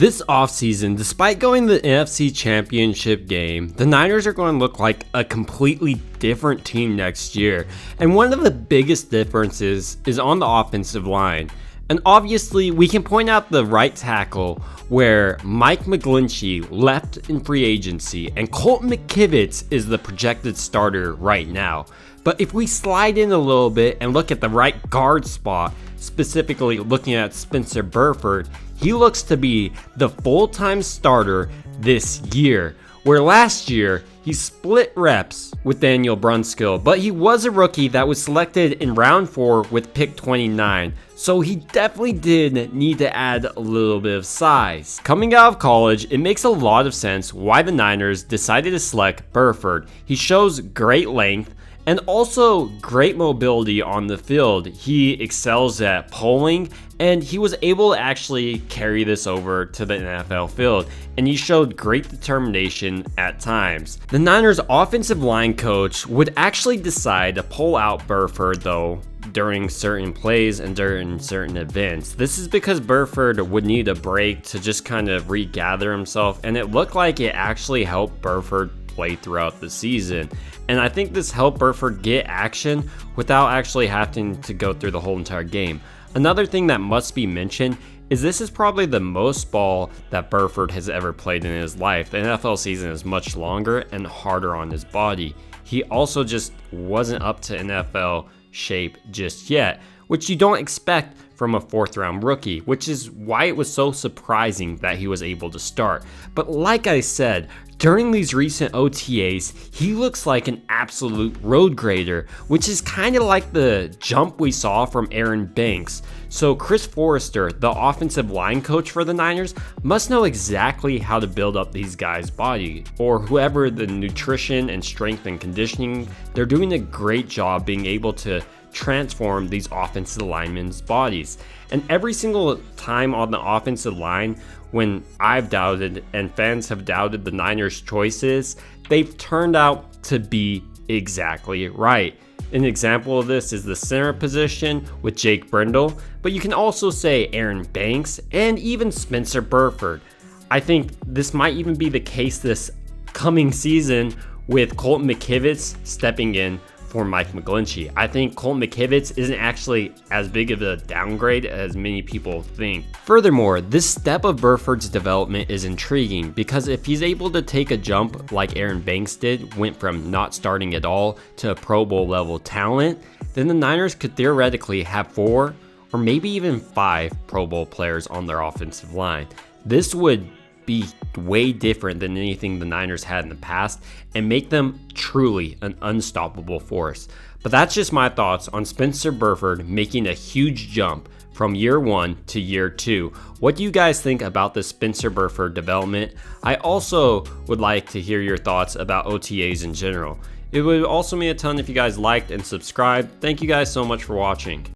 This offseason, despite going to the NFC Championship game, the Niners are going to look like a completely different team next year. And one of the biggest differences is on the offensive line. And obviously, we can point out the right tackle where Mike McGlinchey left in free agency and Colton McKivitz is the projected starter right now. But if we slide in a little bit and look at the right guard spot, specifically looking at Spencer Burford, he looks to be the full-time starter this year, where last year he split reps with Daniel Brunskill, but he was a rookie that was selected in round 4 with pick 29, so he definitely did need to add a little bit of size. Coming out of college, it makes a lot of sense why the Niners decided to select Burford. He shows great length and also great mobility on the field. He excels at pulling, and he was able to actually carry this over to the NFL field, and he showed great determination at times. The Niners offensive line coach would actually decide to pull out Burford though during certain plays and during certain events. This is because Burford would need a break to just kind of regather himself, and it looked like it actually helped Burford play throughout the season. And I think this helped Burford get action without actually having to go through the whole entire game. Another thing that must be mentioned is this is probably the most ball that Burford has ever played in his life. The NFL season is much longer and harder on his body. He also just wasn't up to NFL shape just yet, which you don't expect from a 4th round rookie, which is why it was so surprising that he was able to start. But like I said, during these recent OTAs, he looks like an absolute road grader, which is kind of like the jump we saw from Aaron Banks. So Chris Forrester, the offensive line coach for the Niners, must know exactly how to build up these guys' body, or whoever the nutrition and strength and conditioning, they're doing a great job being able to transform these offensive linemen's bodies. And every single time on the offensive line, when I've doubted and fans have doubted the Niners' choices, they've turned out to be exactly right. An example of this is the center position with Jake Brendel, but you can also say Aaron Banks and even Spencer Burford. I think this might even be the case this coming season with Colton McKivitz stepping in for Mike McGlinchey. I think Colton McKivitz isn't actually as big of a downgrade as many people think. Furthermore, this step of Burford's development is intriguing because if he's able to take a jump like Aaron Banks did, went from not starting at all to a Pro Bowl level talent, then the Niners could theoretically have 4 or maybe even 5 Pro Bowl players on their offensive line. This would be way different than anything the Niners had in the past and make them truly an unstoppable force. But that's just my thoughts on Spencer Burford making a huge jump from year 1 to year 2. What do you guys think about the Spencer Burford development? I also would like to hear your thoughts about OTAs in general. It would also mean a ton if you guys liked and subscribed. Thank you guys so much for watching.